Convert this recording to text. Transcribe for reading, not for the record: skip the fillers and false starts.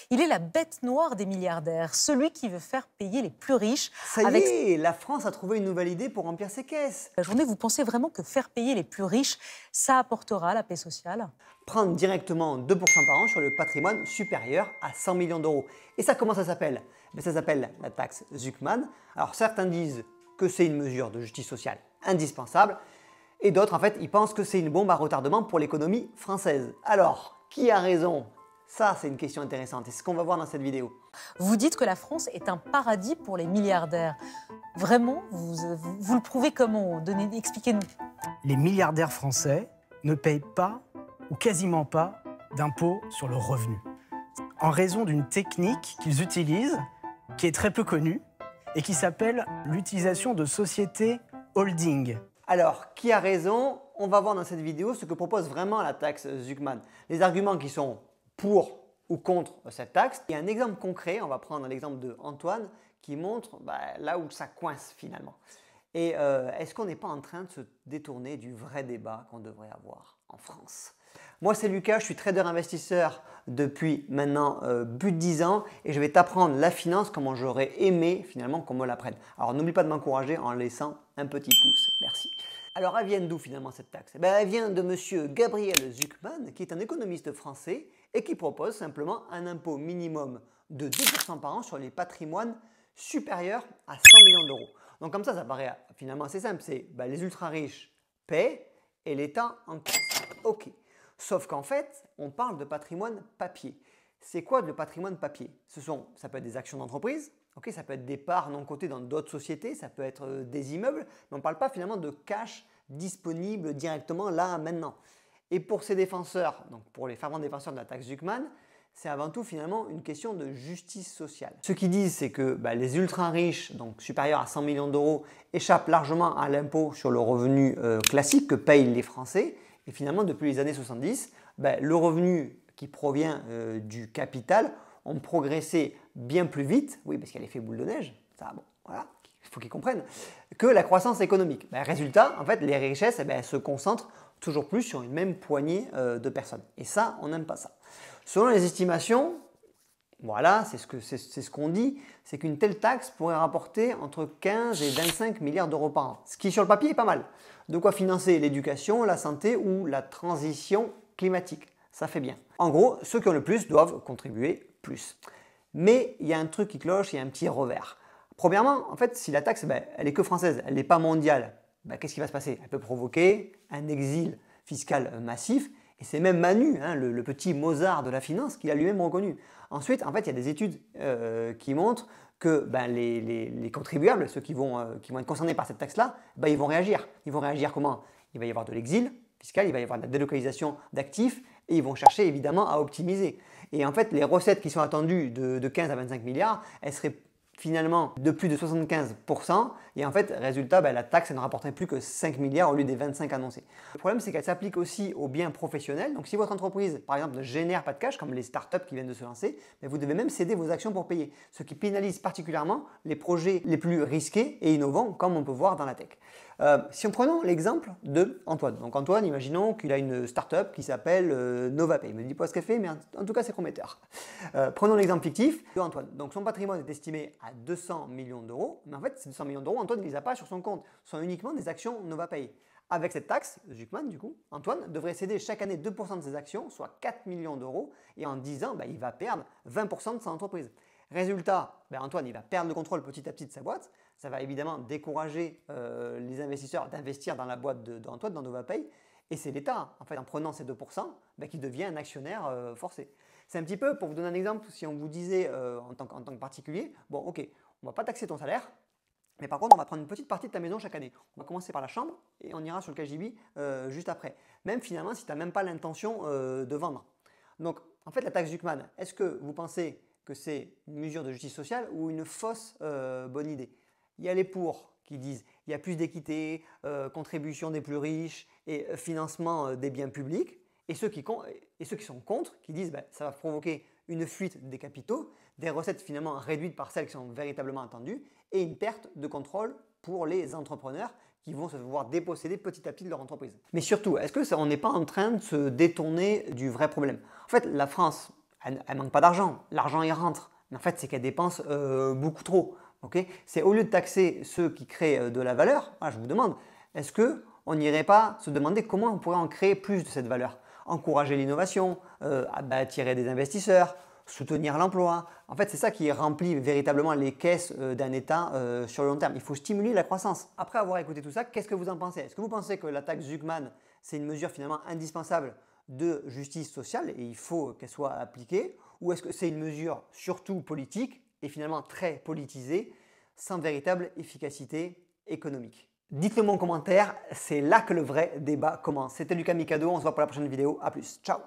Il est la bête noire des milliardaires, celui qui veut faire payer les plus riches. Ça y est, la France a trouvé une nouvelle idée pour remplir ses caisses. La journée, vous pensez vraiment que faire payer les plus riches, ça apportera la paix sociale? Prendre directement 2% par an sur le patrimoine supérieur à 100 millions d'euros. Et ça, comment ça s'appelle? Ça s'appelle la taxe Zuckman. Alors certains disent que c'est une mesure de justice sociale indispensable, et d'autres, en fait, ils pensent que c'est une bombe à retardement pour l'économie française. Alors, qui a raison? Ça, c'est une question intéressante et c'est ce qu'on va voir dans cette vidéo. Vous dites que la France est un paradis pour les milliardaires. Vraiment? Vous le prouvez comment? Expliquez-nous. Les milliardaires français ne payent pas, ou quasiment pas, d'impôts sur le revenu. En raison d'une technique qu'ils utilisent, qui est très peu connue, et qui s'appelle l'utilisation de sociétés holding. Alors, qui a raison? On va voir dans cette vidéo ce que propose vraiment la taxe Zuckman. Les arguments qui sont pour ou contre cette taxe. Il y a un exemple concret, on va prendre l'exemple de Antoine, qui montre là où ça coince finalement. Et est-ce qu'on n'est pas en train de se détourner du vrai débat qu'on devrait avoir en France? Moi, c'est Lucas, je suis trader investisseur depuis maintenant plus de 10 ans et je vais t'apprendre la finance comment j'aurais aimé finalement qu'on me l'apprenne. Alors, n'oublie pas de m'encourager en laissant un petit pouce. Merci. Alors, elle vient d'où finalement cette taxe? Elle vient de monsieur Gabriel Zuckman, qui est un économiste français et qui propose simplement un impôt minimum de 2% par an sur les patrimoines supérieurs à 100 millions d'euros. Donc comme ça paraît finalement assez simple. C'est les ultra riches paient et l'État encaisse. Ok. Sauf qu'en fait, on parle de patrimoine papier. C'est quoi le patrimoine papier? Ça peut être des actions d'entreprise, okay, ça peut être des parts non cotées dans d'autres sociétés, ça peut être des immeubles, mais on ne parle pas finalement de cash disponible directement là, maintenant. Et pour ces défenseurs, donc pour les fervents défenseurs de la taxe Zuckman, c'est avant tout finalement une question de justice sociale. Ce qu'ils disent, c'est que les ultra riches, donc supérieurs à 100 millions d'euros, échappent largement à l'impôt sur le revenu classique que payent les Français. Et finalement, depuis les années 70, le revenu qui provient du capital ont progressé bien plus vite, oui, parce qu'il y a l'effet boule de neige, ça, bon, voilà, il faut qu'ils comprennent, que la croissance économique. Résultat, en fait, les richesses elles se concentrent toujours plus sur une même poignée de personnes. Et ça, on n'aime pas ça. Selon les estimations, voilà, c'est ce qu'on dit, c'est qu'une telle taxe pourrait rapporter entre 15 et 25 milliards d'euros par an. Ce qui, sur le papier, est pas mal. De quoi financer l'éducation, la santé ou la transition climatique. Ça fait bien. En gros, ceux qui ont le plus doivent contribuer plus. Mais il y a un truc qui cloche, il y a un petit revers. Premièrement, en fait, si la taxe, elle n'est que française, elle n'est pas mondiale, qu'est-ce qui va se passer? Elle peut provoquer un exil fiscal massif. Et c'est même Manu, le petit Mozart de la finance, qui l'a lui-même reconnu. Ensuite, en fait, il y a des études qui montrent que les contribuables, ceux qui vont être concernés par cette taxe-là, ils vont réagir. Ils vont réagir comment? Il va y avoir de l'exil fiscal, il va y avoir de la délocalisation d'actifs et ils vont chercher évidemment à optimiser. Et en fait, les recettes qui sont attendues de 15 à 25 milliards, elles seraient finalement de plus de 75%, et en fait, résultat, la taxe elle ne rapporterait plus que 5 milliards au lieu des 25 annoncés. Le problème, c'est qu'elle s'applique aussi aux biens professionnels. Donc si votre entreprise, par exemple, ne génère pas de cash, comme les startups qui viennent de se lancer, vous devez même céder vos actions pour payer, ce qui pénalise particulièrement les projets les plus risqués et innovants, comme on peut voir dans la tech. Si on prenons l'exemple de Antoine. Donc Antoine, imaginons qu'il a une startup qui s'appelle NovaPay. Il ne me dit pas ce qu'elle fait, mais en tout cas, c'est prometteur. Prenons l'exemple fictif de Antoine. Donc son patrimoine est estimé à 200 millions d'euros, mais en fait, ces 200 millions d'euros, Antoine ne les a pas sur son compte. Ce sont uniquement des actions NovaPay. Avec cette taxe, Zuckman, du coup, Antoine devrait céder chaque année 2% de ses actions, soit 4 millions d'euros, et en 10 ans, il va perdre 20% de sa entreprise. Résultat, Antoine il va perdre le contrôle petit à petit de sa boîte. Ça va évidemment décourager les investisseurs d'investir dans la boîte d'Antoine, dans NovaPay. Et c'est l'État, en fait, en prenant ces 2%, qui devient un actionnaire forcé. C'est un petit peu, pour vous donner un exemple, si on vous disait en tant que particulier, bon ok, on ne va pas taxer ton salaire, mais par contre on va prendre une petite partie de ta maison chaque année. On va commencer par la chambre et on ira sur le KGB juste après. Même finalement si tu n'as même pas l'intention de vendre. Donc en fait la taxe Zuckman, est-ce que vous pensez que c'est une mesure de justice sociale ou une fausse bonne idée? Il y a les pour qui disent il y a plus d'équité, contribution des plus riches et financement des biens publics. Et ceux qui sont contre, qui disent ça va provoquer une fuite des capitaux, des recettes finalement réduites par celles qui sont véritablement attendues et une perte de contrôle pour les entrepreneurs qui vont se voir déposséder petit à petit de leur entreprise. Mais surtout, est-ce qu'on n'est pas en train de se détourner du vrai problème? En fait, la France, Elle ne manque pas d'argent, l'argent il rentre, mais en fait c'est qu'elle dépense beaucoup trop. Okay, c'est au lieu de taxer ceux qui créent de la valeur, je vous demande, est-ce qu'on n'irait pas se demander comment on pourrait en créer plus de cette valeur? Encourager l'innovation, attirer des investisseurs, soutenir l'emploi. En fait, c'est ça qui remplit véritablement les caisses d'un État sur le long terme. Il faut stimuler la croissance. Après avoir écouté tout ça, qu'est-ce que vous en pensez? Est-ce que vous pensez que la taxe Zuckman, c'est une mesure finalement indispensable de justice sociale et il faut qu'elle soit appliquée? Ou est-ce que c'est une mesure surtout politique et finalement très politisée, sans véritable efficacité économique? Dites-le moi en commentaire, c'est là que le vrai débat commence. C'était Lucas Mikado, on se voit pour la prochaine vidéo. A plus, ciao!